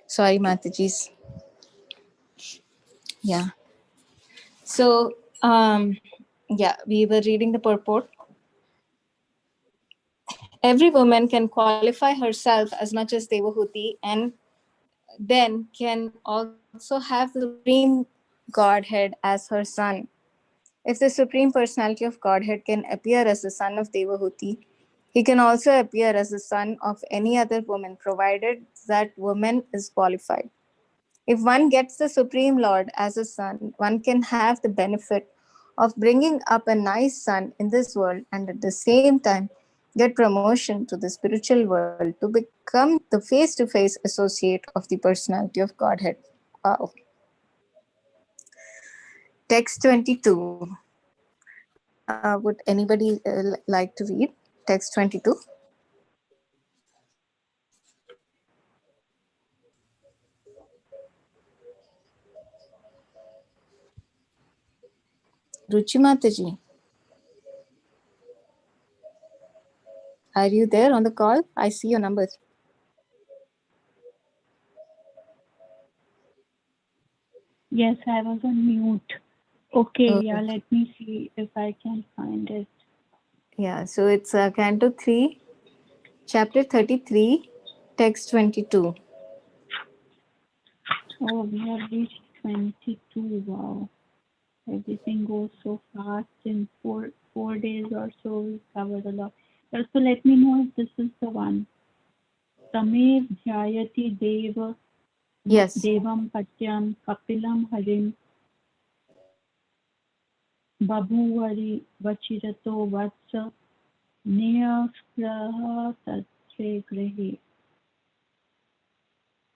Sorry, Mataji's. Yeah. So, yeah, we were reading the purport. Every woman can qualify herself as much as Devahuti and then can also have the Supreme Godhead as her son. If the Supreme Personality of Godhead can appear as the son of Devahuti, he can also appear as the son of any other woman, provided that woman is qualified. If one gets the Supreme Lord as a son, one can have the benefit of bringing up a nice son in this world and at the same time get promotion to the spiritual world to become the face to face associate of the personality of Godhead. Wow. Text 22. Would anybody like to read text 22? Ruchi Mataji, are you there on the call? I see your number. Yes, I was on mute. Okay, Oh, yeah, let me see if I can find it. yeah, so it's Canto 3, Chapter 33, Text 22. Oh, we have reached 22. Wow, everything goes so fast. In four days or so, we covered a lot. So let me know if this is the one. Tamev dhyayati Yes. devam patyam kapilam harim babhuvari vachirato vatsa niyaspraha tatre grehi.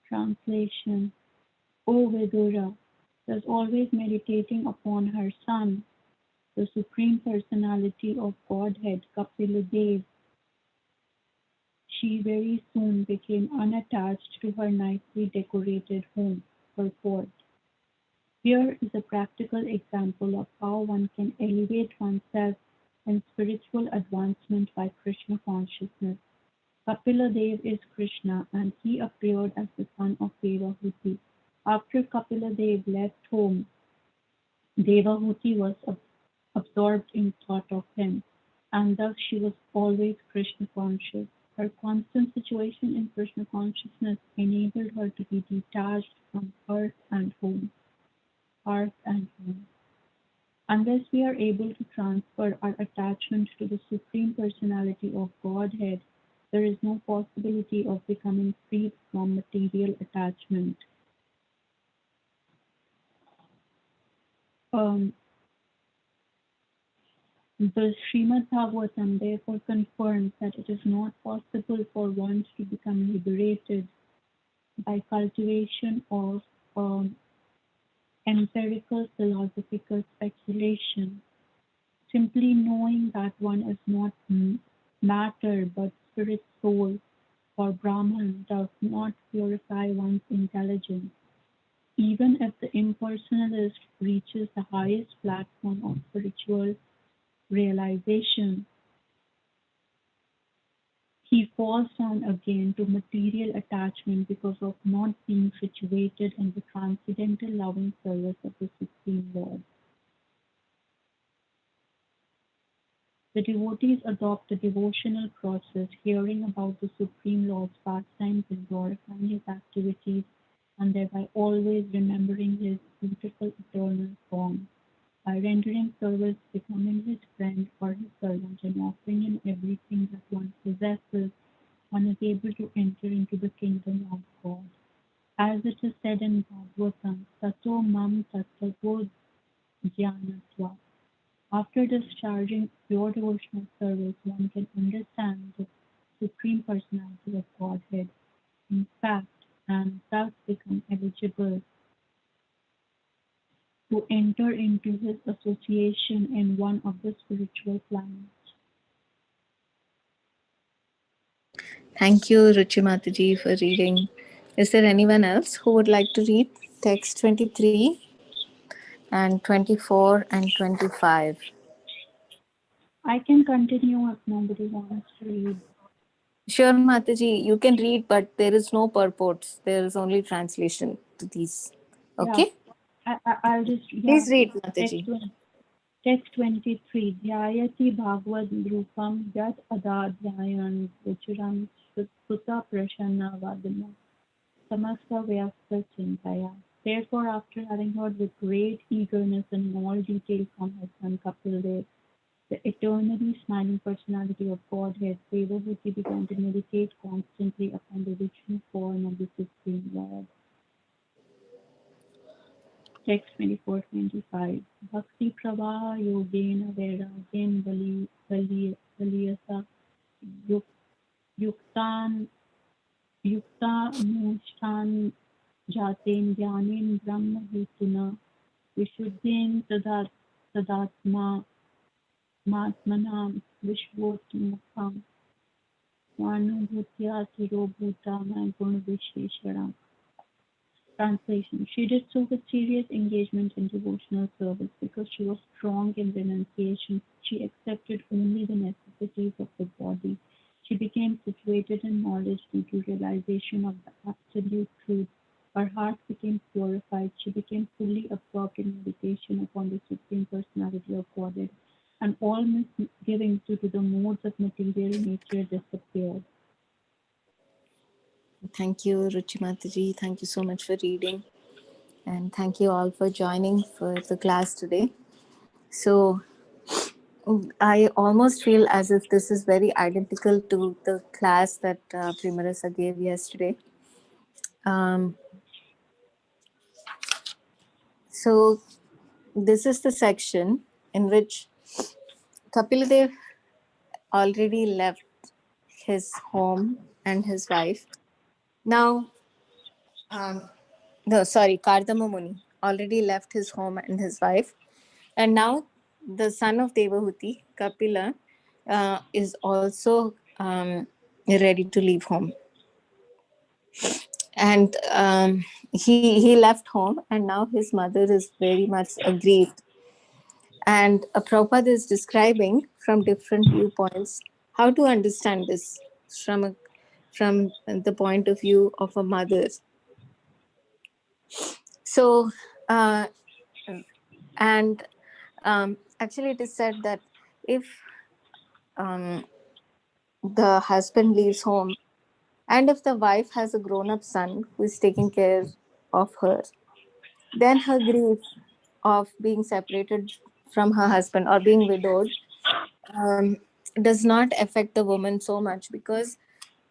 Translation. O Vidura was always meditating upon her son, the Supreme Personality of Godhead, Kapila Dev. She very soon became unattached to her nicely decorated home, her fort. Here is a practical example of how one can elevate oneself in spiritual advancement by Krishna consciousness. Kapila Dev is Krishna and he appeared as the son of Devahuti. After Kapila Dev left home, Devahuti was absorbed in thought of him, and thus she was always Krishna conscious. Her constant situation in Krishna consciousness enabled her to be detached from earth and home. Unless we are able to transfer our attachment to the Supreme Personality of Godhead, there is no possibility of becoming freed from material attachment. Um, The Srimad Bhagavatam therefore confirms that it is not possible for one to become liberated by cultivation of empirical philosophical speculation. Simply knowing that one is not matter but spirit soul or Brahman does not purify one's intelligence. Even if the impersonalist reaches the highest platform of spiritual realization, he falls down again to material attachment because of not being situated in the transcendental loving service of the Supreme Lord. The devotees adopt a devotional process, hearing about the Supreme Lord's pastimes and glorifying his activities, and thereby always remembering his beautiful eternal form. By rendering service, becoming his friend or his servant, and offering him everything that one possesses, one is able to enter into the kingdom of God. As it is said in Bhagavatam, Tato Mam Tattva Jnanatva. After discharging pure devotional service, one can understand the Supreme Personality of Godhead, in fact, and thus become eligible to enter into his association in one of the spiritual planets. Thank you, Ruchi Mataji, for reading. Is there anyone else who would like to read text 23 and 24 and 25? I can continue if nobody wants to read. Sure, Mataji, you can read, but there is no purports. There is only translation to these. Yeah, Okay? I'll just, yeah, Please read, text Mataji. one. Text 23. Dhyayati Bhagavad Rupam Yat Adadhyayan Vicharam Sutta Prashanna Vadana Samasta Vyasta Chintaya. Therefore, after having heard with great eagerness and in all detail from her son Kapildev, the eternally smiling personality of Godhead, Devahuti began to meditate constantly upon the original form of the Supreme Lord. Text 24-25. Bhakti Pravaha Yogena Vairagyen Baliyasa Yuk- Yuktan Yuktanushthan Jaten Jnanen Brahma Hetuna Vishuddhin Tadatma Matmanam Vishvotmukam Swanubhutya Tirobhutama Guna Vishesharam. Translation. She did so with serious engagement in devotional service because she was strong in renunciation. She accepted only the necessities of the body. She became situated in knowledge due to realization of the absolute truth. Her heart became purified. She became fully absorbed in meditation upon the Supreme Personality of Godhead, and all misgivings due to the modes of material nature disappeared. Thank you, Ruchi Mataji. Thank you so much for reading. And thank you all for joining for the class today. So, I almost feel as if this is very identical to the class that Primarasa gave yesterday. Um, so, this is the section in which Kapildev already left his home and his wife. Now, um, no, sorry, Kardama Muni already left his home and his wife. And now the son of Devahuti, Kapila, is also ready to leave home. And he left home, and now his mother is very much aggrieved. And Prabhupada is describing from different viewpoints how to understand this from the point of view of a mother. So, uh, and actually, it is said that if um, the husband leaves home, and if the wife has a grown up son who is taking care of her, then her grief of being separated from her husband or being widowed um, does not affect the woman so much, because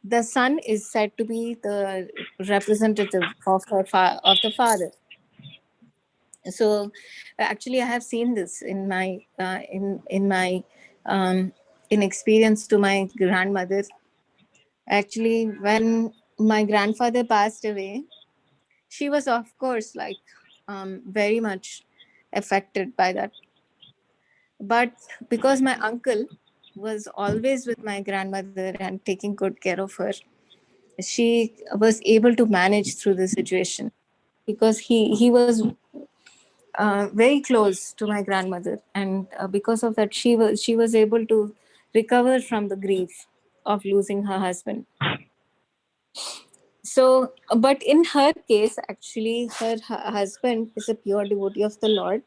the son is said to be the representative of of the father. So actually, I have seen this in my um, in experience to my grandmother. Actually, when my grandfather passed away, she was, of course, like very much affected by that. But because my uncle was always with my grandmother and taking good care of her, she was able to manage through the situation, because he was very close to my grandmother, and because of that, she was able to recover from the grief of losing her husband. So, but in her case, actually, her husband is a pure devotee of the Lord,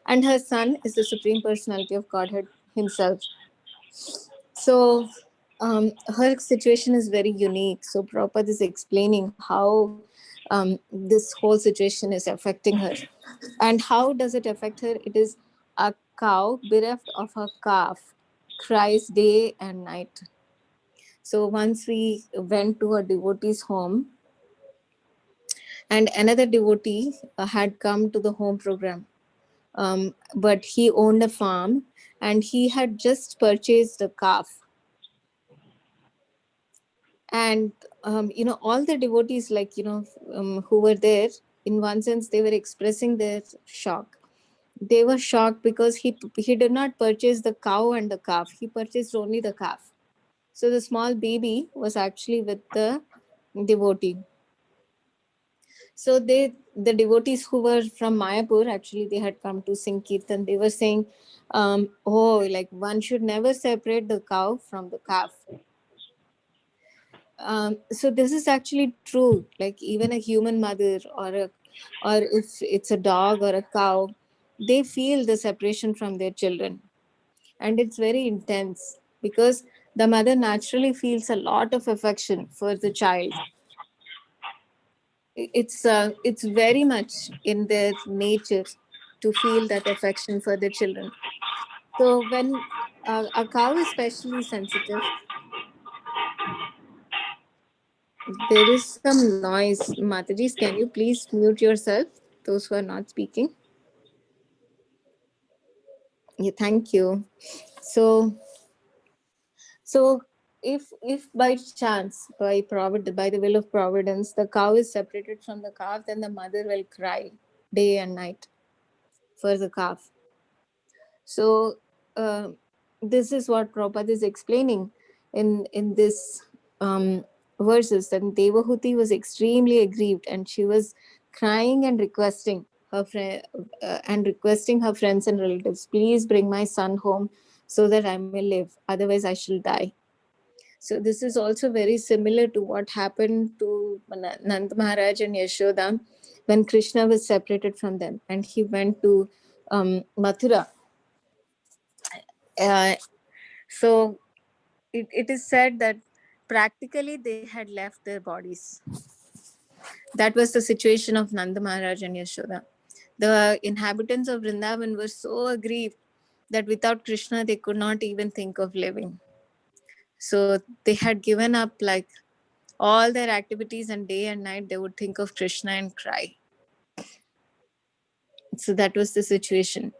and her son is the Supreme Personality of Godhead himself. So, her situation is very unique. So, Prabhupada is explaining how this whole situation is affecting her. And how does it affect her? It is a cow bereft of her calf cries day and night. So, once we went to a devotee's home, and another devotee had come to the home program, but he owned a farm and he had just purchased a calf. And all the devotees, like, who were there, in one sense they were expressing their shock. They were shocked because he did not purchase the cow and the calf, he purchased only the calf. So the small baby was actually with the devotee. So the devotees who were from Mayapur, actually they had come to sing kirtan. They were saying, oh, like, one should never separate the cow from the calf. So this is actually true. Like even a human mother or if it's a dog or a cow, they feel the separation from their children, and it's very intense because the mother naturally feels a lot of affection for the child. It's very much in their nature to feel that affection for their children. So when a cow is especially sensitive, there is some noise. Matajis, can you please mute yourself? Those who are not speaking. Yeah, thank you. So, so if by chance, by the will of providence, the cow is separated from the calf, then the mother will cry day and night for the calf. So uh, this is what Prabhupada is explaining in this verses, that Devahuti was extremely aggrieved and she was crying and requesting her friends and relatives, please bring my son home so that I may live, otherwise I shall die. So this is also very similar to what happened to Nand Maharaj and Yashoda when Krishna was separated from them and he went to Mathura. Uh, so it is said that practically they had left their bodies. That was the situation of Nanda Maharaj and Yashoda. The inhabitants of Vrindavan were so aggrieved that without Krishna they could not even think of living. So they had given up like all their activities, and day and night they would think of Krishna and cry. So that was the situation.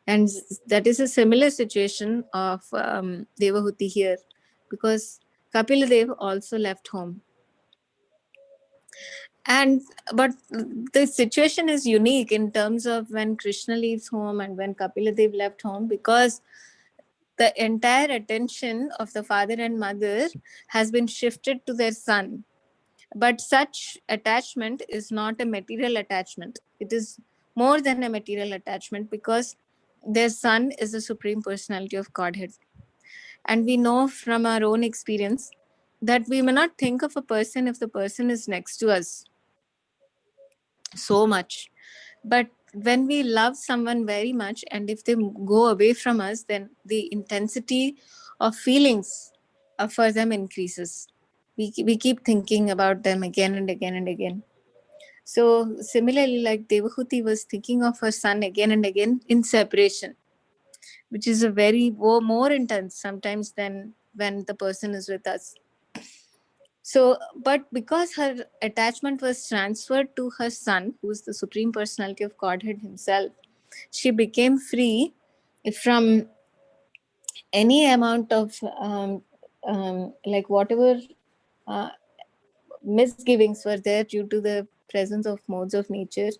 And that is a similar situation of Devahuti here, because Kapiladev also left home. And but the situation is unique in terms of when Krishna leaves home and when Kapiladev left home, because the entire attention of the father and mother has been shifted to their son. But such attachment is not a material attachment. It is more than a material attachment, because their son is the Supreme Personality of Godhead. And we know from our own experience that we may not think of a person if the person is next to us so much. But when we love someone very much and if they go away from us, then the intensity of feelings for them increases. We keep thinking about them again and again and again. So similarly, like Devahuti was thinking of her son again and again in separation, which is a very more intense sometimes than when the person is with us. So, but because her attachment was transferred to her son, who is the Supreme Personality of Godhead himself, she became free from any amount of like whatever uh, misgivings were there due to the presence of modes of nature.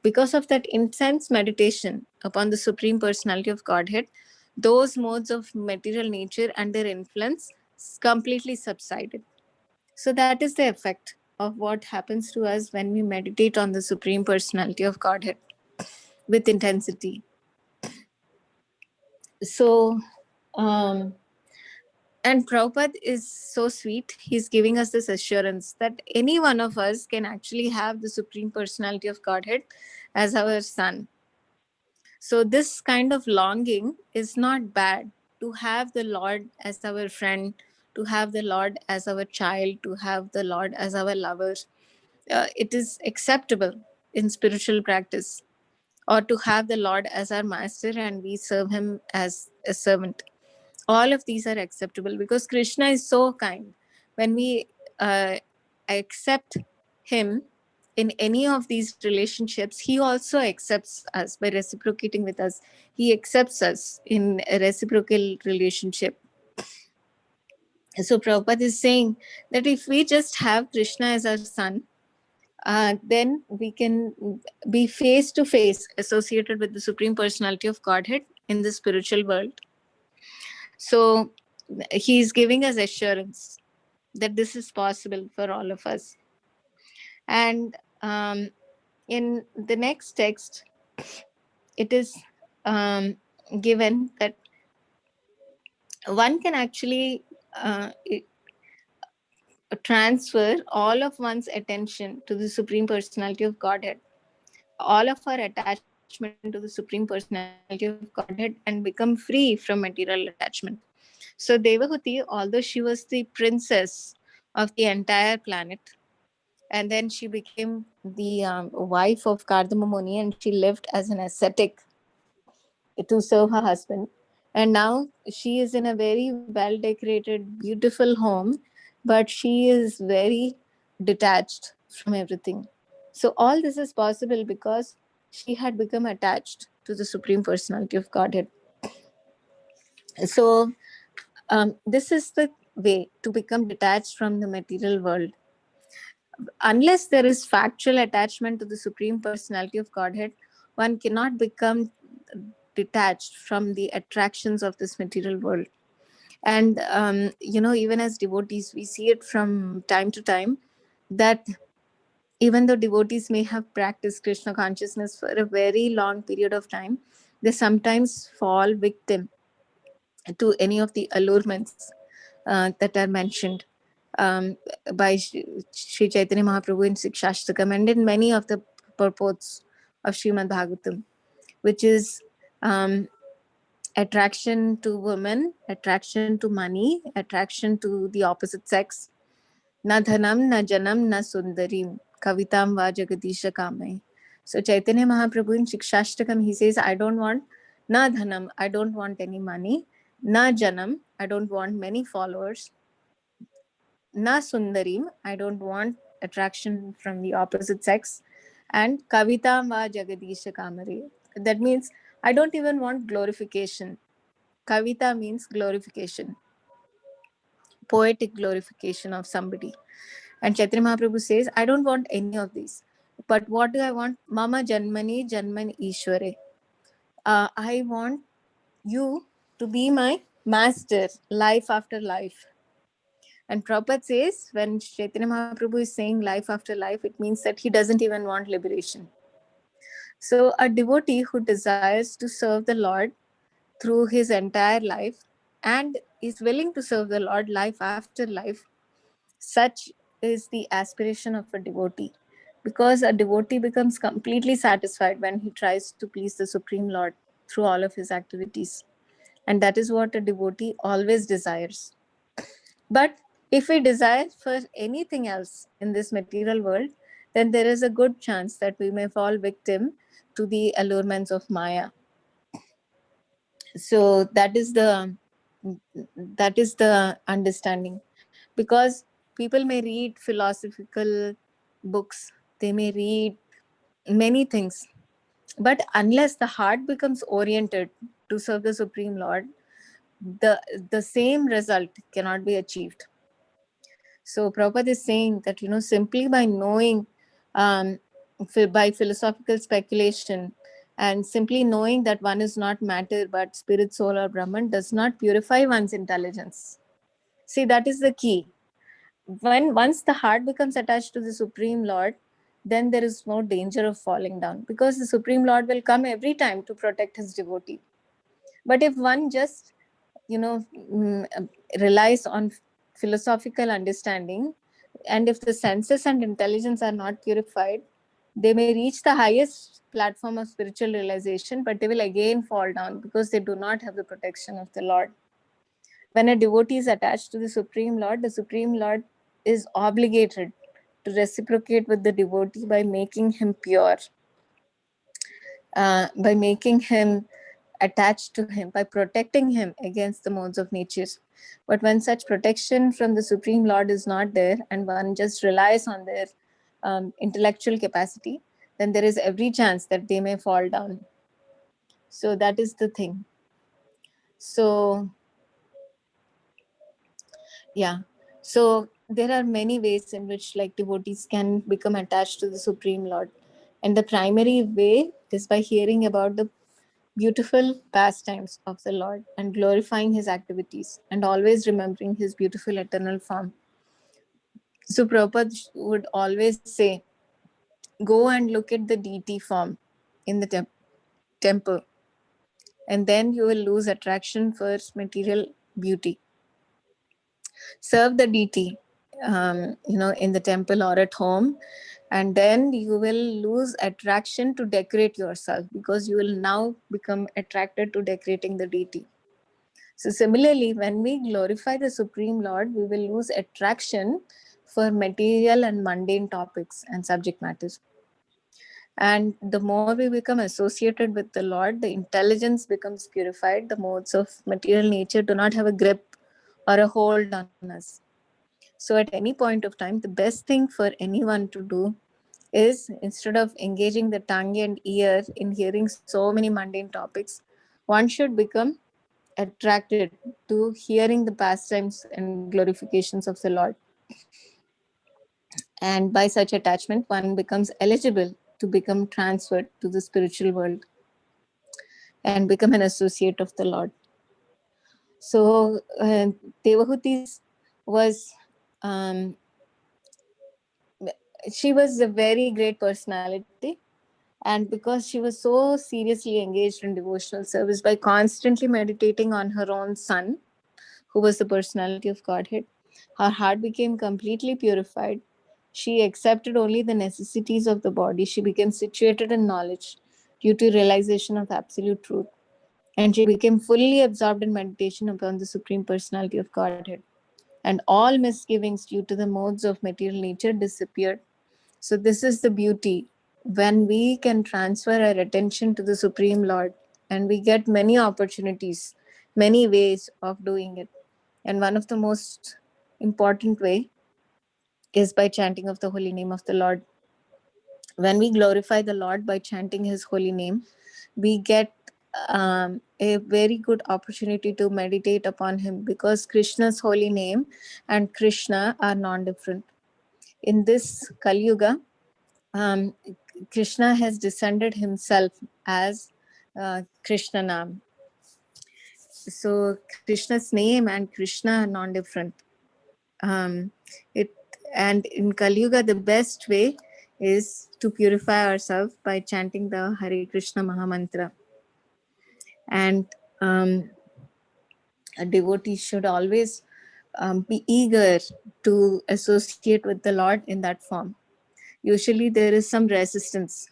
Because of that intense meditation upon the Supreme Personality of Godhead, those modes of material nature and their influence completely subsided. So that is the effect of what happens to us when we meditate on the Supreme Personality of Godhead with intensity. So, um, and Prabhupada is so sweet. He's giving us this assurance that any one of us can actually have the Supreme Personality of Godhead as our son. So, this kind of longing is not bad, to have the Lord as our friend, to have the Lord as our child, to have the Lord as our lover. It is acceptable in spiritual practice, or to have the Lord as our master and we serve him as a servant. All of these are acceptable because Krishna is so kind. When we uh, accept him in any of these relationships, he also accepts us by reciprocating with us. He accepts us in a reciprocal relationship. So Prabhupada is saying that if we just have Krishna as our son, then we can be face to face associated with the Supreme Personality of Godhead in the spiritual world. So he is giving us assurance that this is possible for all of us. And in the next text, it is um, given that one can actually transfer all of one's attention to the Supreme Personality of Godhead, all of our attachment to the Supreme Personality of Godhead, and become free from material attachment. So Devahuti, although she was the princess of the entire planet, and then she became the wife of Kardama Muni, and she lived as an ascetic to serve her husband. And now she is in a very well decorated, beautiful home, but she is very detached from everything. So, all this is possible because she had become attached to the Supreme Personality of Godhead. So, this is the way to become detached from the material world. Unless there is factual attachment to the Supreme Personality of Godhead, one cannot become detached from the attractions of this material world. And even as devotees, we see it from time to time that even though devotees may have practiced Krishna consciousness for a very long period of time, they sometimes fall victim to any of the allurements that are mentioned by Sri Chaitanya Mahaprabhu in Sikshashtakam and in many of the purports of Srimad Bhagavatam, which is um, attraction to women, attraction to money, attraction to the opposite sex. Na dhanam, na janam, na sundarim, kavitam va jagadisha kamai. So Chaitanya Mahaprabhu in Shikshashtakam, he says, I don't want na dhanam, I don't want any money, na janam, I don't want many followers, na sundarim, I don't want attraction from the opposite sex, and kavitam va jagadisha kamare. That means I don't even want glorification. Kavita means glorification, poetic glorification of somebody. And Chaitanya Mahaprabhu says, I don't want any of these. But what do I want? Mama Janmani Janman Ishware. I want you to be my master, life after life. And Prabhupada says, when Chaitanya Mahaprabhu is saying life after life, it means that he doesn't even want liberation. So, a devotee who desires to serve the Lord through his entire life and is willing to serve the Lord life after life, such is the aspiration of a devotee. Because a devotee becomes completely satisfied when he tries to please the Supreme Lord through all of his activities. And that is what a devotee always desires. But if we desire for anything else in this material world, then there is a good chance that we may fall victim to the allurements of Maya. So that is the understanding, because people may read philosophical books, they may read many things, but unless the heart becomes oriented to serve the Supreme Lord, the the same result cannot be achieved. So Prabhupada is saying that simply by knowing, um, by philosophical speculation, and simply knowing that one is not matter but spirit, soul, or Brahman does not purify one's intelligence. See, that is the key. When once the heart becomes attached to the Supreme Lord, then there is no danger of falling down, because the Supreme Lord will come every time to protect his devotee. But if one just you know mm, uh, relies on philosophical understanding, and if the senses and intelligence are not purified, they may reach the highest platform of spiritual realization, but they will again fall down because they do not have the protection of the Lord. When a devotee is attached to the Supreme Lord, the Supreme Lord is obligated to reciprocate with the devotee by making him pure, by making him attached to him, by protecting him against the modes of nature. But when such protection from the Supreme Lord is not there, and one just relies on their intellectual capacity, then there is every chance that they may fall down. So that is the thing. So, yeah. So there are many ways in which like devotees can become attached to the Supreme Lord. And the primary way is by hearing about the beautiful pastimes of the Lord and glorifying his activities and always remembering his beautiful eternal form. So Prabhupada would always say, go and look at the deity form in the temple, and then you will lose attraction for material beauty. Serve the deity in the temple or at home, and then you will lose attraction to decorate yourself because you will now become attracted to decorating the deity. So similarly, when we glorify the Supreme Lord, we will lose attraction for material and mundane topics and subject matters. And the more we become associated with the Lord, the intelligence becomes purified. The modes of material nature do not have a grip or a hold on us. So at any point of time, the best thing for anyone to do is, instead of engaging the tongue and ear in hearing so many mundane topics, one should become attracted to hearing the pastimes and glorifications of the Lord. And by such attachment, one becomes eligible to become transferred to the spiritual world and become an associate of the Lord. So, Devahuti was, um, she was a very great personality. And because she was so seriously engaged in devotional service, by constantly meditating on her own son, who was the personality of Godhead, her heart became completely purified. She accepted only the necessities of the body. She became situated in knowledge due to realization of absolute truth. And she became fully absorbed in meditation upon the Supreme Personality of Godhead. And all misgivings due to the modes of material nature disappeared. So, this is the beauty when we can transfer our attention to the Supreme Lord, and we get many opportunities, many ways of doing it. And one of the most important way is by chanting of the holy name of the Lord. When we glorify the Lord by chanting his holy name, we get a very good opportunity to meditate upon him, because Krishna's holy name and Krishna are non-different. In this Kali Yuga, um, Krishna has descended himself as Krishna Nam. So Krishna's name and Krishna are non-different. Um, it and in Kali Yuga, the best way is to purify ourselves by chanting the Hare Krishna Mahamantra. And a devotee should always be eager to associate with the Lord in that form. Usually, there is some resistance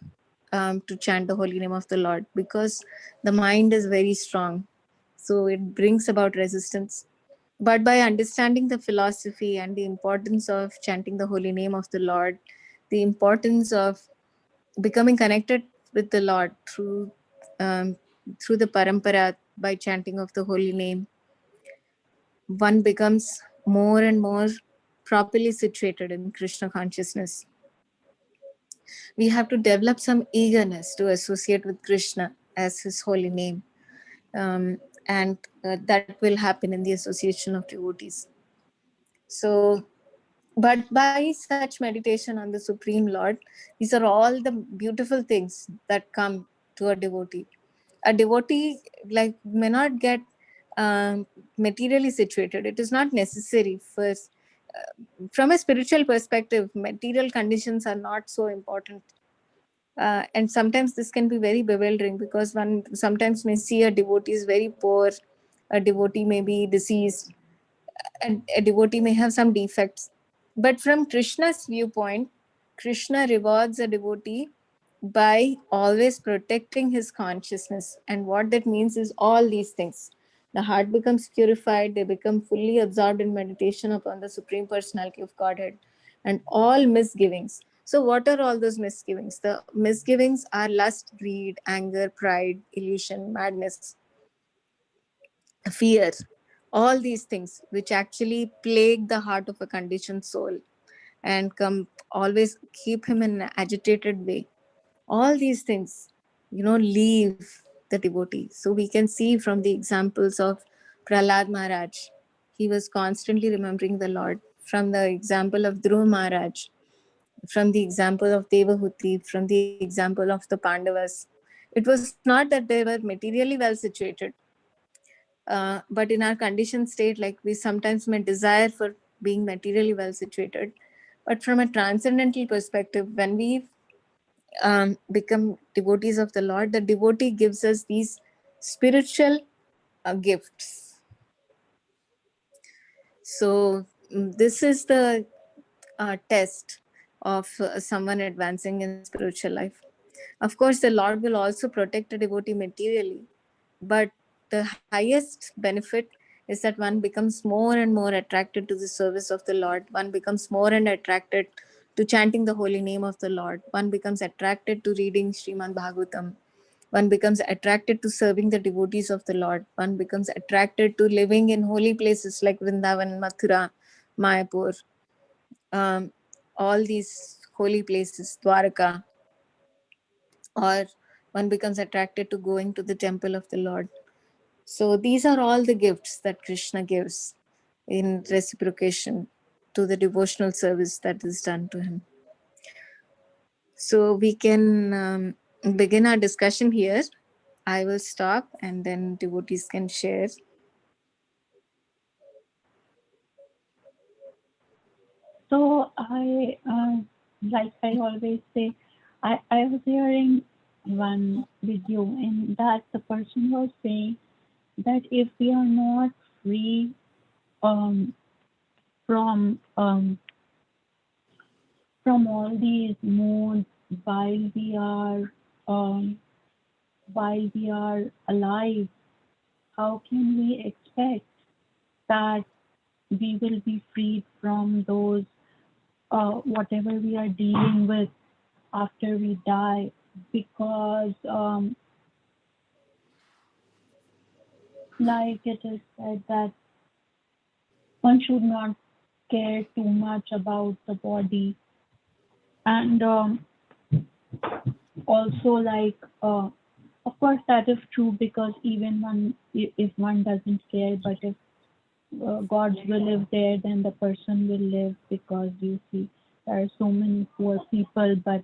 to chant the holy name of the Lord because the mind is very strong. So it brings about resistance. But by understanding the philosophy and the importance of chanting the holy name of the Lord, the importance of becoming connected with the Lord um, through the parampara by chanting of the holy name, one becomes more and more properly situated in Krishna consciousness. We have to develop some eagerness to associate with Krishna as his holy name. And that will happen in the association of devotees. So, but by such meditation on the Supreme Lord, these are all the beautiful things that come to a devotee. A devotee like may not get materially situated. It is not necessary for from a spiritual perspective. Material conditions are not so important. And sometimes this can be very bewildering, because one sometimes may see a devotee is very poor, a devotee may be deceased, and a devotee may have some defects. But from Krishna's viewpoint, Krishna rewards a devotee by always protecting his consciousness. And what that means is all these things. The heart becomes purified, they become fully absorbed in meditation upon the Supreme Personality of Godhead, and all misgivings. So, what are all those misgivings? The misgivings are lust, greed, anger, pride, illusion, madness, fear, all these things which actually plague the heart of a conditioned soul and come always keep him in an agitated way. All these things, leave the devotee. So we can see from the examples of Prahlad Maharaj, he was constantly remembering the Lord. From the example of Dhruv Maharaj, from the example of Devahuti, from the example of the Pandavas, it was not that they were materially well situated, but in our conditioned state, like we sometimes may desire for being materially well situated. But from a transcendental perspective, when we become devotees of the Lord, the devotee gives us these spiritual gifts. So this is the test of someone advancing in spiritual life. Of course, the Lord will also protect a devotee materially, but the highest benefit is that one becomes more and more attracted to the service of the Lord. One becomes more and attracted to chanting the holy name of the Lord. One becomes attracted to reading Srimad Bhagavatam. One becomes attracted to serving the devotees of the Lord. One becomes attracted to living in holy places like Vrindavan, Mathura, Mayapur, um, all these holy places, Dwaraka, or one becomes attracted to going to the temple of the Lord. So these are all the gifts that Krishna gives in reciprocation to the devotional service that is done to him. So we can begin our discussion here. I will stop and then devotees can share. So like I always say, I was hearing one video, and that the person was saying that if we are not free um, from from all these modes while um, we are alive, how can we expect that we will be freed from those whatever we are dealing with after we die? Because like it is said that one should not care too much about the body, and also like of course that is true, because even one, if one doesn't care, but if God's will is there, then the person will live, because you see there are so many poor people, but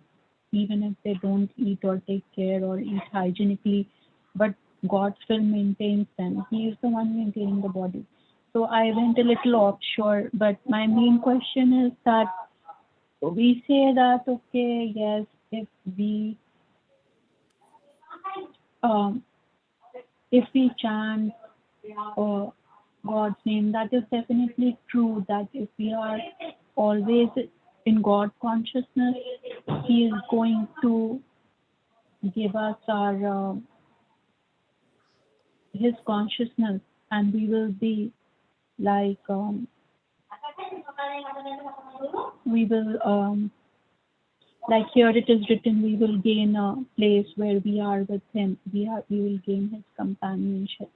even if they don't eat or take care or eat hygienically, but God still maintains them. He is the one maintaining the body. So I went a little offshore, but my main question is that we say that okay, yes, we um, if we chant uh, God's name, that is definitely true. That if we are always in God consciousness, He is going to give us our His consciousness, and we will be like we will like here it is written, we will gain a place where we are with Him. We will gain His companionship.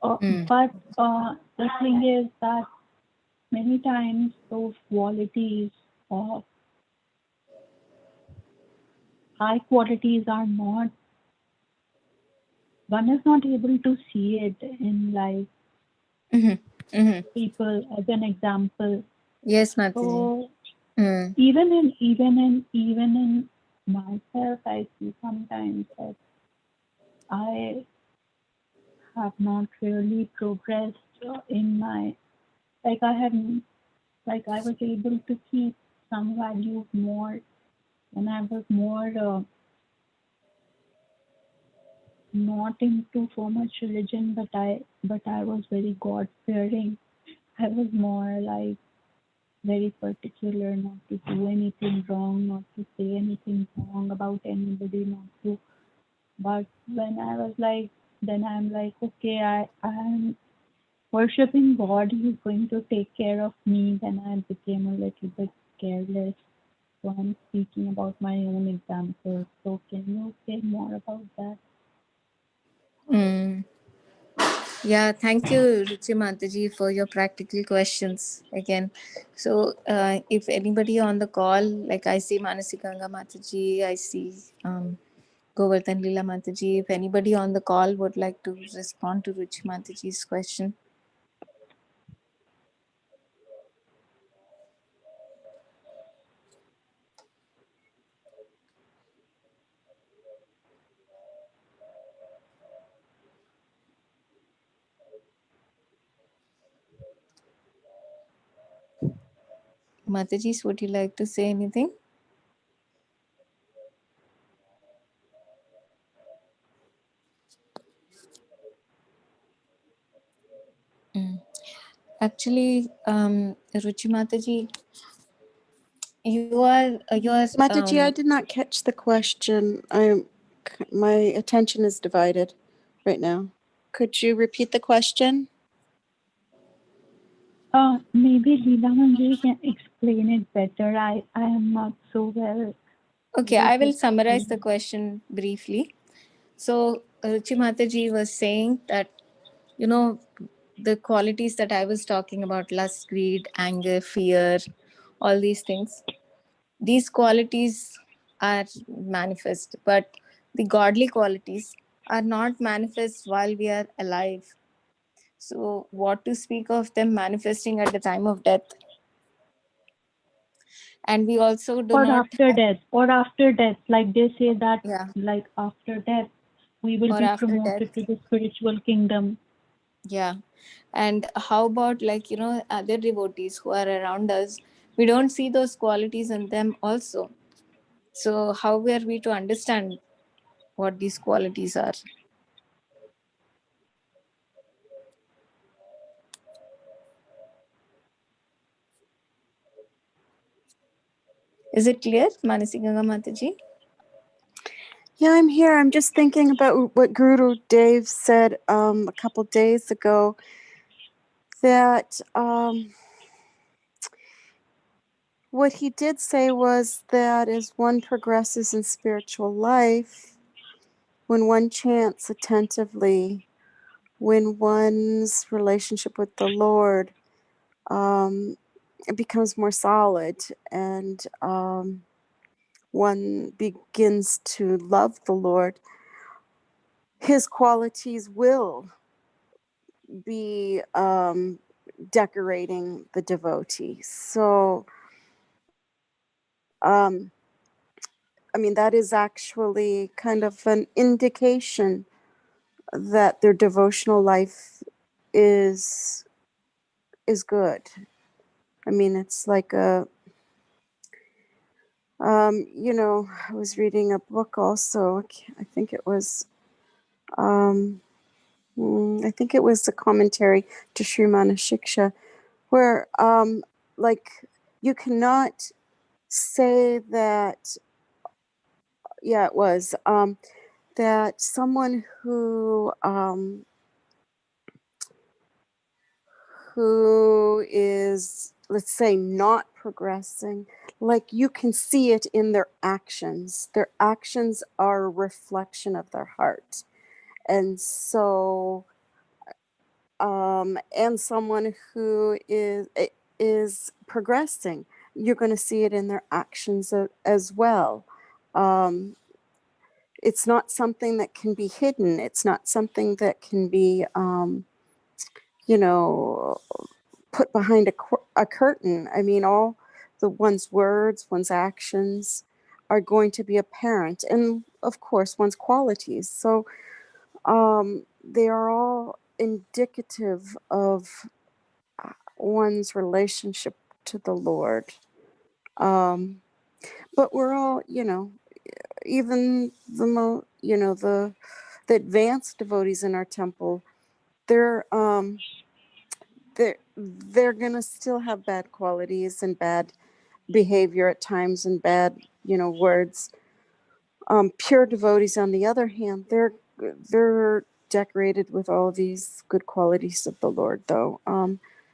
Mm. But the thing is that many times those qualities of high qualities are not, one is not able to see it in like Mm-hmm. Mm-hmm. people as an example. Yes, Mataji. So Mm. even in myself, I see sometimes that I have not really progressed in my, like I have, like I was able to keep some values more when I was more not into so much religion, but I was very God fearing. I was more like very particular not to do anything wrong, not to say anything wrong about anybody, not to. But when I was like, then I'm like, okay, I'm worshiping God. He's going to take care of me. Then I became a little bit careless. So I'm speaking about my own example. So can you say more about that? Mm. Yeah, thank you, Ruchi Mataji, for your practical questions again. So, if anybody on the call, like I see Manasikanga Mataji, I see Govardhan Lila Mataji, if anybody on the call would like to respond to Ruchi Mataji's question. Mataji, would you like to say anything? Mm. Actually, Ruchi Mataji, you are Mataji, I did not catch the question. My attention is divided right now. Could you repeat the question? Maybe Leela Manjari can explain it better. I am not so well okay, able I to will summarize the explain. question briefly. So Ruchi Mataji was saying that, you know, the qualities that I was talking about, lust, greed, anger, fear, all these things, these qualities are manifest, but the godly qualities are not manifest while we are alive. So what to speak of them manifesting at the time of death? And we also do Or not after have, death, or after death, like they say that, yeah, like after death, we will or be after death. promoted to the spiritual kingdom. Yeah. And how about, like, other devotees who are around us? We don't see those qualities in them also. So how are we to understand what these qualities are? Is it clear, Manasi Ganga Mataji? Yeah, I'm here. I'm just thinking about what Guru Dave said a couple days ago, that what he did say was that as one progresses in spiritual life, when one chants attentively, when one's relationship with the Lord it becomes more solid, and one begins to love the Lord, his qualities will be decorating the devotee. So, I mean, that is actually kind of an indication that their devotional life is is good. I mean, it's like I was reading a book also. I think it was, um, I think it was a commentary to Srimad Shiksha, where, like, you cannot say that, yeah, it was, that someone who is, let's say, not progressing, like, you can see it in their actions. Their actions are a reflection of their heart. And so, and someone who is progressing, you're going to see it in their actions as well. Um, it's not something that can be hidden. It's not something that can be, you know, put behind a curtain. I mean, all one's words, one's actions are going to be apparent, and of course, one's qualities. So they are all indicative of one's relationship to the Lord. Um, but we're all, even the advanced devotees in our temple, they're they're gonna still have bad qualities and bad behavior at times and bad, words. Pure devotees, on the other hand, they're decorated with all these good qualities of the Lord, though.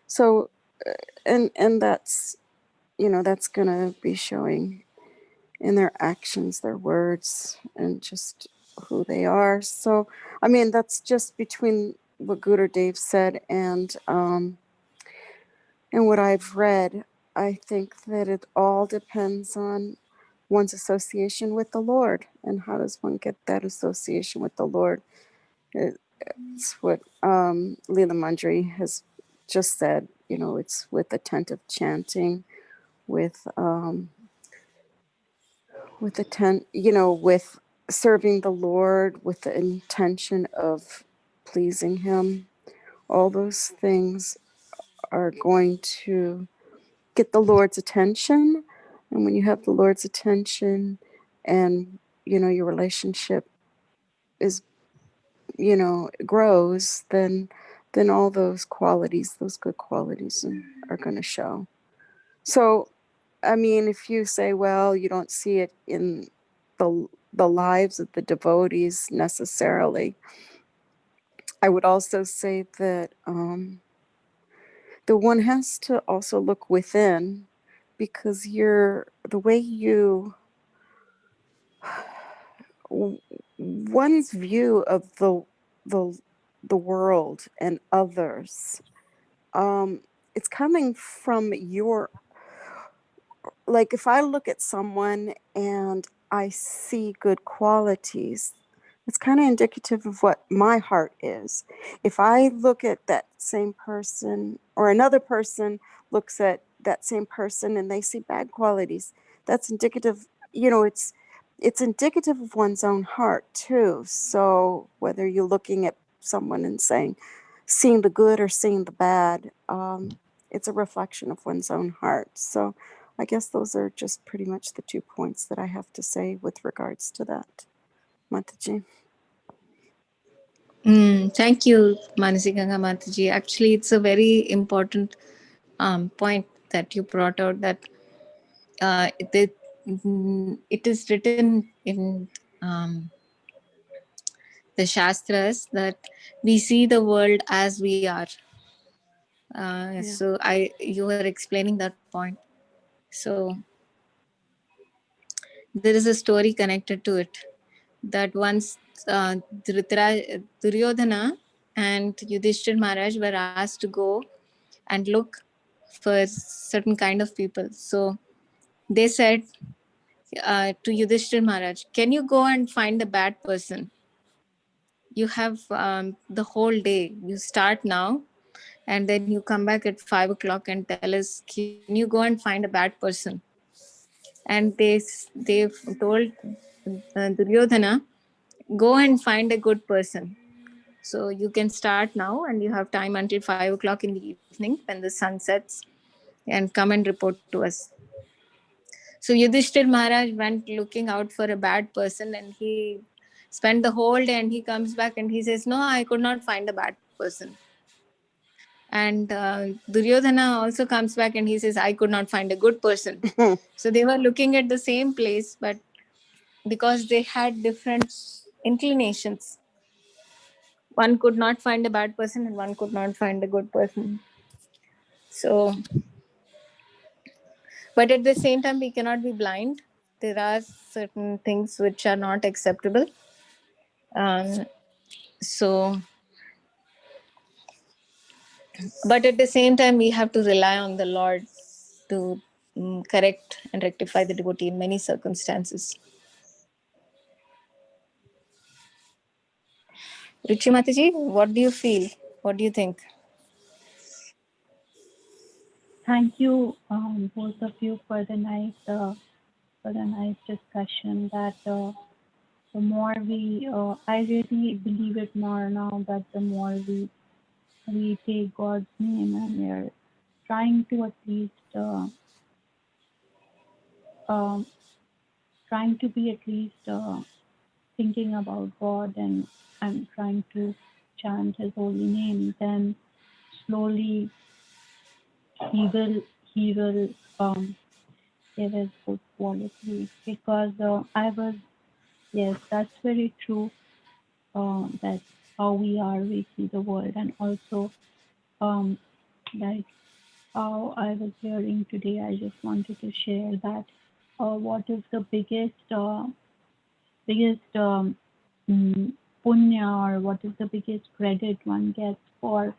So, and that's gonna be showing in their actions, their words, and just who they are. So, I mean, that's just between what Guru Dev said and what I've read. I think that it all depends on one's association with the Lord, and how does one get that association with the Lord. It's what Leela Manjari has just said. It's with attentive chanting, with with serving the Lord with the intention of pleasing Him. All those things are going to get the Lord's attention. And when you have the Lord's attention, and your relationship is grows, then all those qualities, those good qualities, are going to show. So I mean, if you say, well, you don't see it in the lives of the devotees necessarily, I would also say that the one has to also look within, because the way you one's view of the the world and others, it's coming from your, like, if I look at someone and I see good qualities, it's kind of indicative of what my heart is. If I look at that same person, or another person looks at that same person and they see bad qualities, that's indicative, it's indicative of one's own heart too. So whether you're looking at someone and seeing the good or seeing the bad, it's a reflection of one's own heart. So I guess those are just pretty much the 2 points that I have to say with regards to that. Mataji. Thank you, Manasi Ganga Mataji. Actually, it's a very important point that you brought out, that it is written in the Shastras that we see the world as we are. Yeah. So you were explaining that point. So there is a story connected to it, that once Duryodhana and Yudhishthir Maharaj were asked to go and look for certain kind of people. So they said to Yudhishthir Maharaj, can you go and find a bad person? You have the whole day. You start now, and then you come back at 5 o'clock and tell us, can you go and find a bad person? And they told Duryodhana, go and find a good person. So you can start now, and you have time until 5 o'clock in the evening when the sun sets, and come and report to us. So Yudhishthir Maharaj went looking out for a bad person, and he spent the whole day, and he comes back and he says, no, I could not find a bad person. And Duryodhana also comes back and he says, I could not find a good person. So they were looking at the same place, but because they had different inclinations, one could not find a bad person and one could not find a good person. So, but at the same time, we cannot be blind. There are certain things which are not acceptable. Um, so, but at the same time, we have to rely on the Lord to correct and rectify the devotee in many circumstances. Ruchi Mataji, what do you feel? What do you think? Thank you, both of you, for the nice discussion. That the more I really believe it more now, that the more we take God's name and we're trying to at least um, trying to be at least thinking about God, and trying to chant His holy name, then slowly He will give us good qualities. Because yes, that's very true. That how we see the world, and also like how I was hearing today. I just wanted to share that what is the biggest punya, or what is the biggest credit one gets for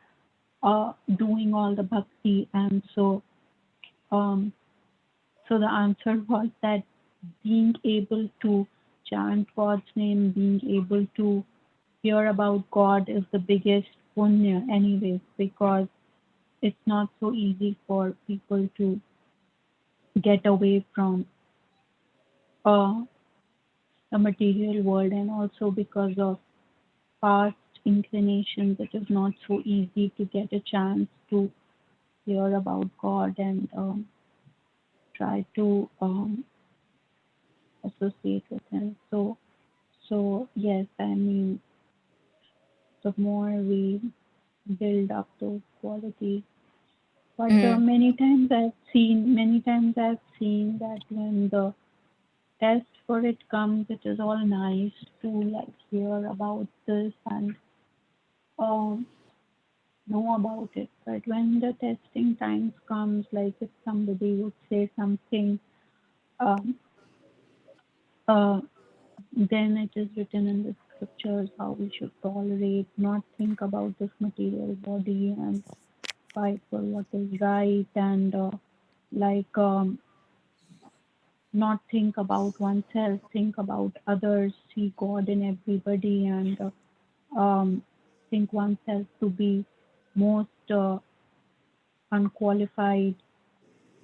doing all the bhakti. And um, so the answer was that being able to chant God's name, being able to hear about God is the biggest punya anyways, because it's not so easy for people to get away from uh, the material world, and also because of past inclinations, it is not so easy to get a chance to hear about God, and try to associate with Him. So yes, I mean, the more we build up those qualities, But many times I've seen that when the test for it comes, it is all nice to like hear about this and um, know about it. But when the testing times comes, like if somebody would say something, um, uh, then it is written in the scriptures how we should tolerate, not think about this material body and fight for what is right, and like not think about oneself, think about others, see God in everybody, and think oneself to be most unqualified.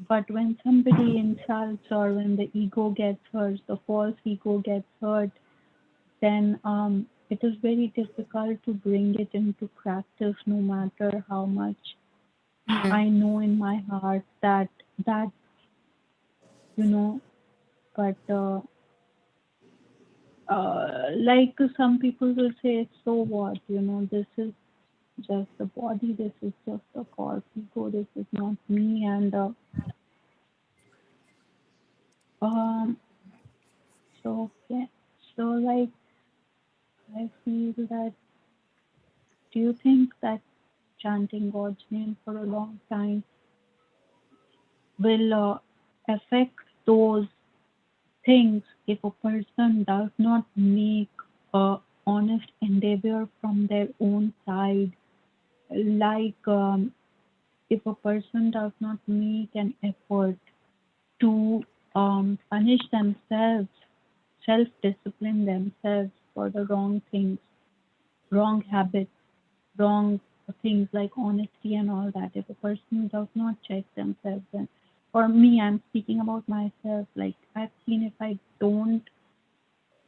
But when somebody insults or when the ego gets hurt, the false ego gets hurt, then it is very difficult to bring it into practice, no matter how much I know in my heart that you know. But like some people will say, so what? This is just the body. This is just a corp ego. This is not me. And um, so yeah. So like I feel that. Do you think that chanting God's name for a long time will affect those things if a person does not make a honest endeavor from their own side? Like if a person does not make an effort to punish themselves, self-discipline themselves for the wrong things, wrong habits, wrong things like honesty and all that. If a person does not check themselves, then for me, I'm speaking about myself. Like I've seen, if I don't,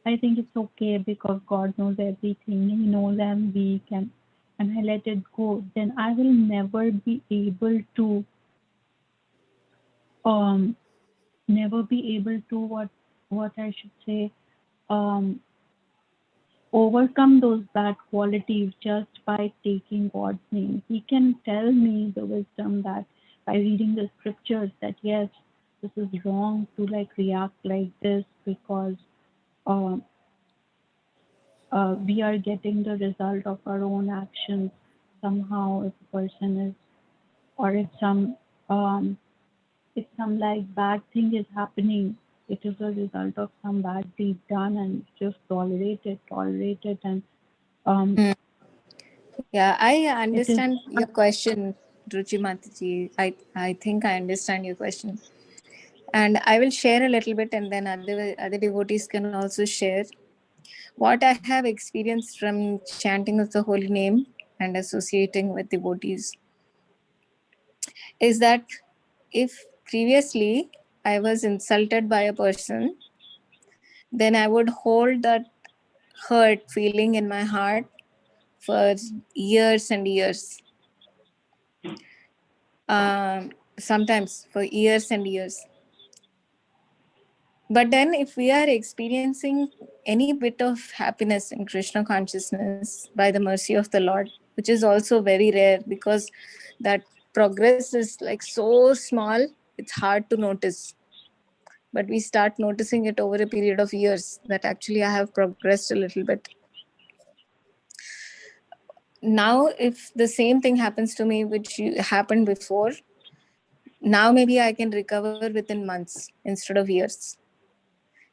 I think it's okay because God knows everything. He knows I'm weak, and I let it go. Then I will never be able to um never be able to what I should say um overcome those bad qualities just by taking God's name. He can tell me the wisdom that by reading the scriptures that yes, this is wrong to like react like this because uh, we are getting the result of our own actions somehow. If a person is, or um, if some like bad thing is happening, it is a result of some bad deed done, and just tolerate it, and um, Yeah, I it is. understand your question, Ruchi Mataji. I think I understand your question. And I will share a little bit, and then other devotees can also share what I have experienced from chanting of the holy name and associating with devotees. Is that if previously I was insulted by a person, then I would hold that hurt feeling in my heart for years and years. Sometimes for years and years. But then, if we are experiencing any bit of happiness in Krishna consciousness by the mercy of the Lord, which is also very rare because that progress is like so small, it's hard to notice. But we start noticing it over a period of years that actually I have progressed a little bit. Now, if the same thing happens to me, which happened before, now maybe I can recover within months instead of years.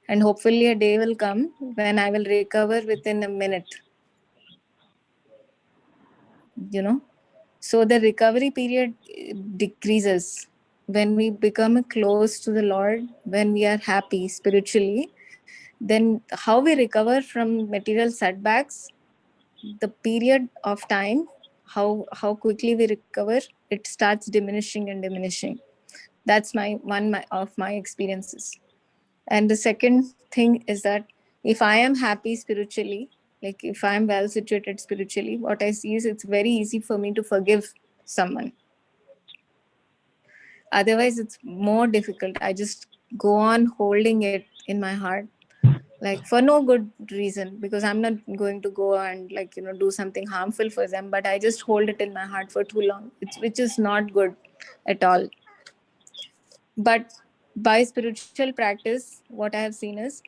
And hopefully a day will come when I will recover within a minute. So the recovery period decreases when we become close to the Lord, when we are happy spiritually. Then how we recover from material setbacks, the period of time, how quickly we recover, it starts diminishing. That's of my experiences. And the second thing is that if I am happy spiritually, like if I'm well situated spiritually, what I see is it's very easy for me to forgive someone. Otherwise, it's more difficult. I just go on holding it in my heart, like for no good reason, because I'm not going to go and do something harmful for them, but I just hold it in my heart for too long, which is not good. at all. But by spiritual practice, what I have seen is,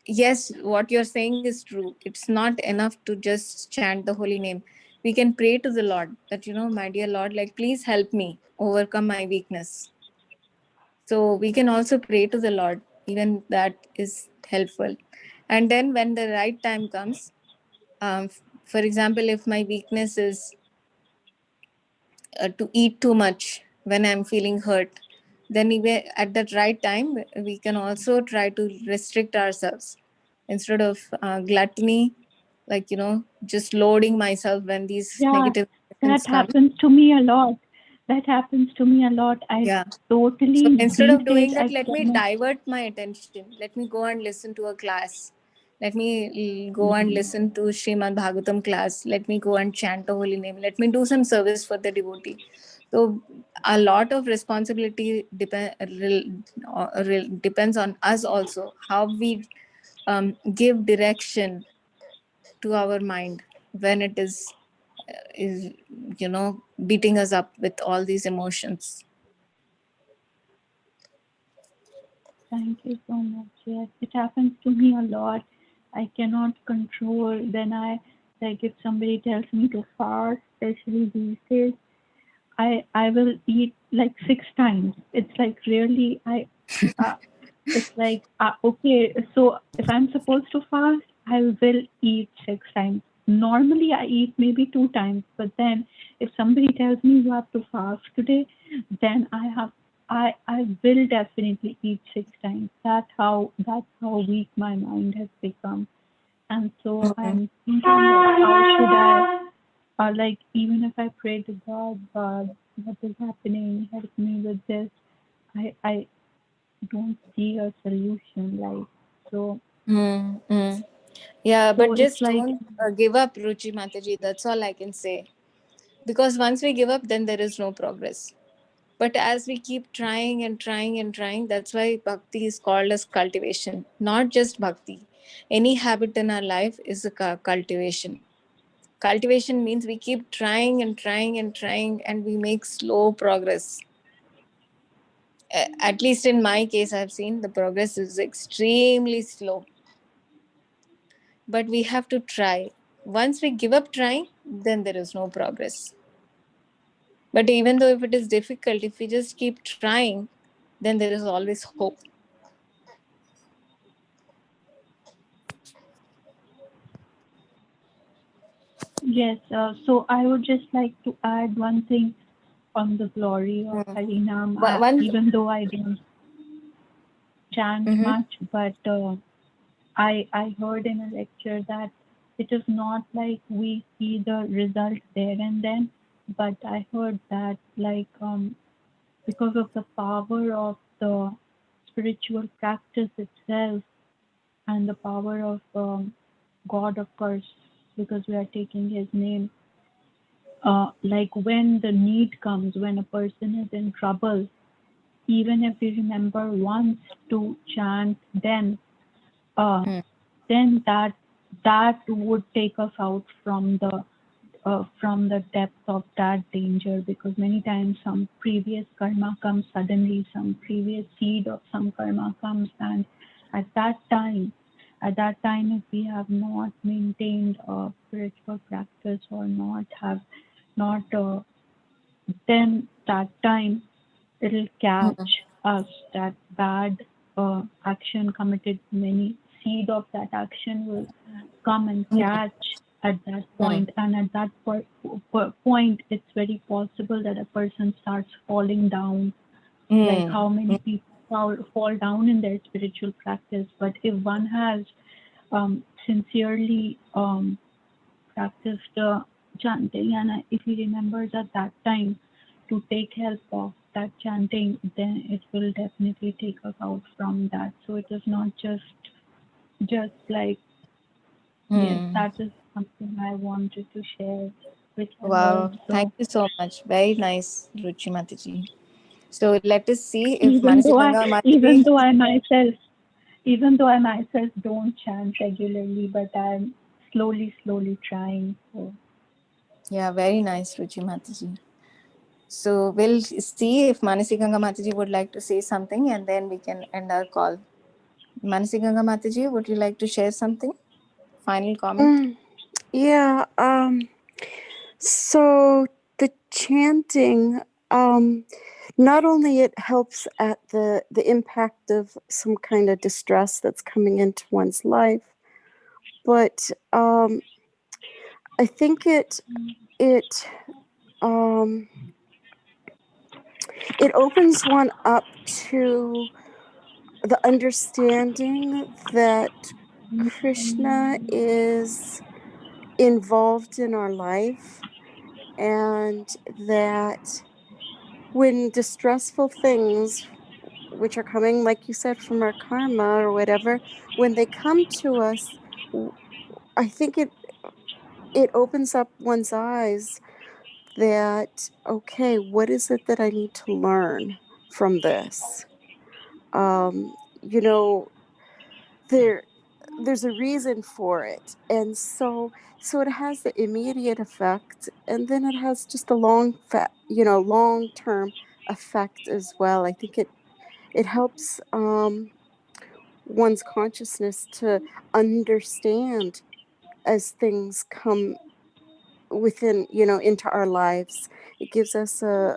yes, what you're saying is true. It's not enough to just chant the holy name. We can pray to the Lord that, my dear Lord, like, please help me overcome my weakness. So we can also pray to the Lord. Even that is helpful. And then when the right time comes, for example, if my weakness is to eat too much when I'm feeling hurt, then even at that right time, we can also try to restrict ourselves instead of gluttony, like, just loading myself when these Yeah, negative that emotions come. happens to me a lot. That happens to me a lot. I Yeah. So totally, instead these of days, doing that, I let me cannot. divert my attention. Let me go and listen to a class. Let me go and listen to Srimad Bhagavatam class. Let me go and chant the holy name. Let me do some service for the devotee. So a lot of responsibility depends on us also. How we give direction to our mind when it is beating us up with all these emotions. Thank you so much. Yes, it happens to me a lot. I cannot control when like if somebody tells me to fast, especially these days, I will eat like 6 times. It's like really uh, it's like okay. So if I'm supposed to fast, I will eat 6 times. Normally I eat maybe 2 times, but then if somebody tells me you have to fast today, then I will definitely eat 6 times. That's how weak my mind has become. And so I'm thinking like, how should I like even if I pray to God, God, what is happening? Help me with this. I don't see a solution. Like so, Mm-hmm. Yeah, so but it's just like don't give up, Ruchi Mataji. That's all I can say. Because once we give up, then there is no progress. But as we keep trying and trying and trying, that's why bhakti is called as cultivation, not just bhakti. Any habit in our life is a cultivation. Cultivation means we keep trying and trying and trying, and we make slow progress. At least in my case, I've seen the progress is extremely slow. But we have to try. Once we give up trying, then there is no progress. But even though if it is difficult, if we just keep trying, then there is always hope. yes. So I would just like to add one thing on the glory of Mm. Harinam. One. Even though I don't chant Mm-hmm. much, but I heard in a lecture that it is not like we see the result there and then, but I heard that like because of the power of the spiritual practice itself and the power of God, of course, because we are taking His name. Like when the need comes, when a person is in trouble, even if we remember once to chant, uh, then that would take us out from the depth of that danger, because many times some previous karma comes suddenly, some previous seed of some karma comes, and at that time if we have not maintained a spiritual practice or not then that time it'll catch us, that bad action committed, many seed of that action will come and catch at that point. And at that point it's very possible that a person starts falling down, like Mm. how many people fall down in their spiritual practice. But if one has sincerely practiced chanting, and if he remembers at that time to take help of that chanting, then it will definitely take us out from that. So it is not just like, yes, Mm. that is something I wanted to share, which I heard. Wow, thank So you so much. Very nice, Ruchi Mataji. So let us see if even though I Manasipanga even Mataji. though I myself even though I myself don't chant regularly, but I'm slowly trying. So Yeah, very nice, Ruchi Mataji. So we'll see if Manasi Ganga Mataji would like to say something, and then we can end our call. Manasi Ganga Mataji, would you like to share something? Final comment? Yeah. So the chanting, not only it helps at the impact of some kind of distress that's coming into one's life, but I think it um, it opens one up to the understanding that Krishna is involved in our life, and that when distressful things, which are coming, like you said, from our karma or whatever, when they come to us, I think it opens up one's eyes that, okay, what is it that I need to learn from this? You know, there there's a reason for it, and so it has the immediate effect, and then it has just a long term effect as well. I think it helps one's consciousness to understand as things come within, into our lives. It gives us a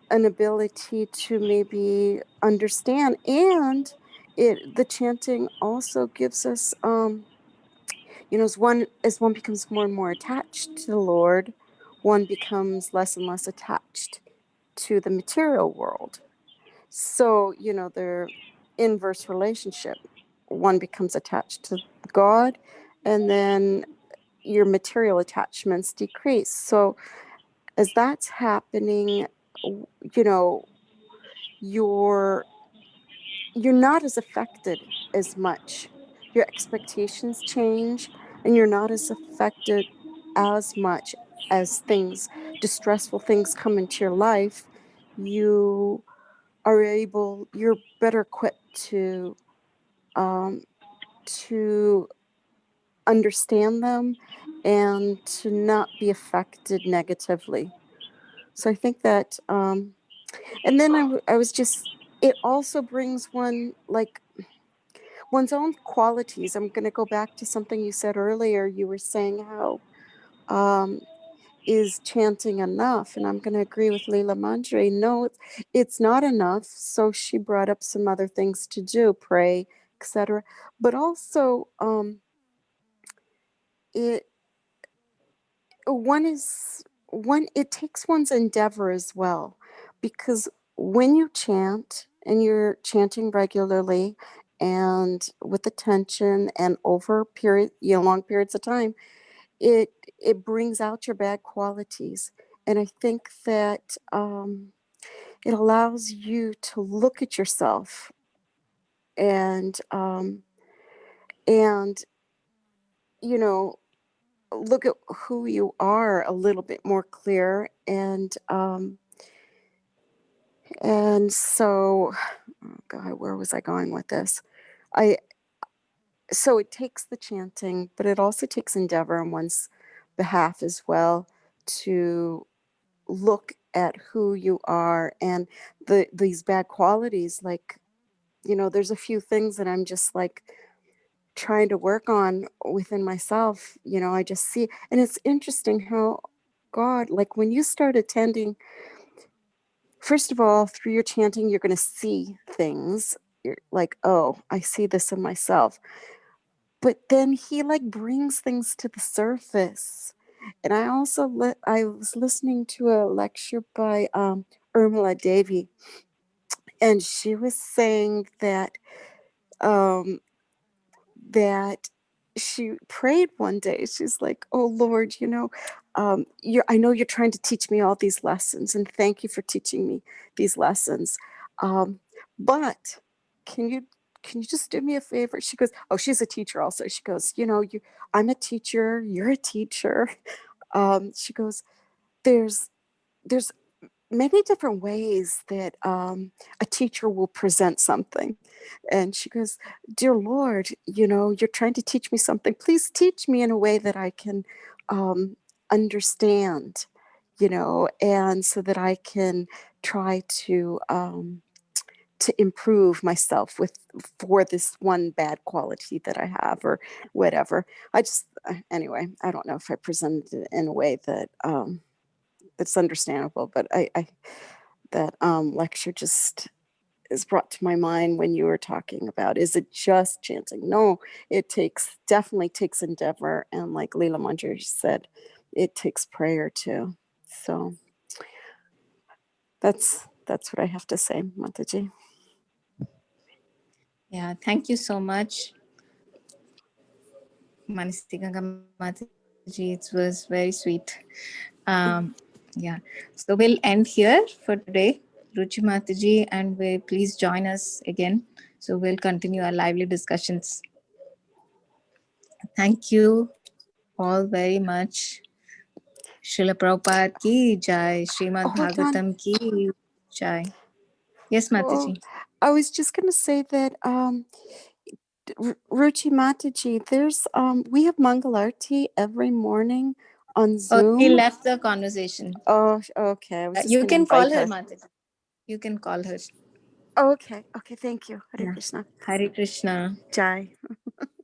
an ability to maybe understand, and the chanting also gives us as one becomes more and more attached to the Lord, one becomes less and less attached to the material world. So, they're inverse relationship. One becomes attached to God, and then your material attachments decrease. So as that's happening, you know, you're you're not as affected as much. Your expectations change, and you're not as affected as much as distressful things come into your life. You you're better equipped um, to understand them and to not be affected negatively. So I think that, and then I was just, it also brings one, like, one's own qualities. I'm going to go back to something you said earlier. You were saying how, um, is chanting enough? And I'm going to agree with Leela Mandre. No, it's not enough. So she brought up some other things to do, pray, etc. But also, it one is one it takes one's endeavor as well, because when you chant and you're chanting regularly and with attention and over long periods of time, it brings out your bad qualities. And I think that it allows you to look at yourself and you know look at who you are a little bit more clear. And so, oh God, where was I going with this? I So it takes the chanting, but it also takes endeavor on one's behalf as well, to look at who you are and these bad qualities. Like, there's a few things that I'm just like trying to work on within myself. I just see, and it's interesting how God, like when you start attending, first of all, through your chanting, you're going to see things. You're like, oh, I see this in myself. But then he like brings things to the surface. And I was listening to a lecture by Urmila Devi, and she was saying um, that she prayed one day. She's like, "Oh Lord, I know you're trying to teach me all these lessons, and thank you for teaching me these lessons. Um, but can you just do me a favor?" She goes, "Oh, she's a teacher also." She goes, I'm a teacher. You're a teacher." She goes, "There's many different ways that a teacher will present something." And she goes, "Dear Lord, you're trying to teach me something. Please teach me in a way that I can understand." and so that I can try to improve myself for this one bad quality that I have or whatever. I just anyway, I don't know if I presented it in a way that that's understandable, but I that lecture just is brought to my mind when you were talking about, is it just chanting? No, it definitely takes endeavor, and like Leela Manjari said, it takes prayer too. So that's what I have to say, Mataji. Yeah, thank you so much, Manastika Mataji. It was very sweet. Yeah. So we'll end here for today, Ruchi Mataji, and please join us again. So we'll continue our lively discussions. Thank you all very much. Srila Prabhupada ki jai, Oh, Srimad hold on. Bhagavatam ki jai. Yes, Oh, Mataji. I was just going to say that Ruchi Mataji, there's we have Mangalarti every morning on Oh, she Zoom. left the conversation. Oh, okay. I was just You going to can call invite her, her. Mataji. You can call her. Oh, okay. Okay. Thank you. Hare Yeah. Krishna. Hare Krishna. Jai.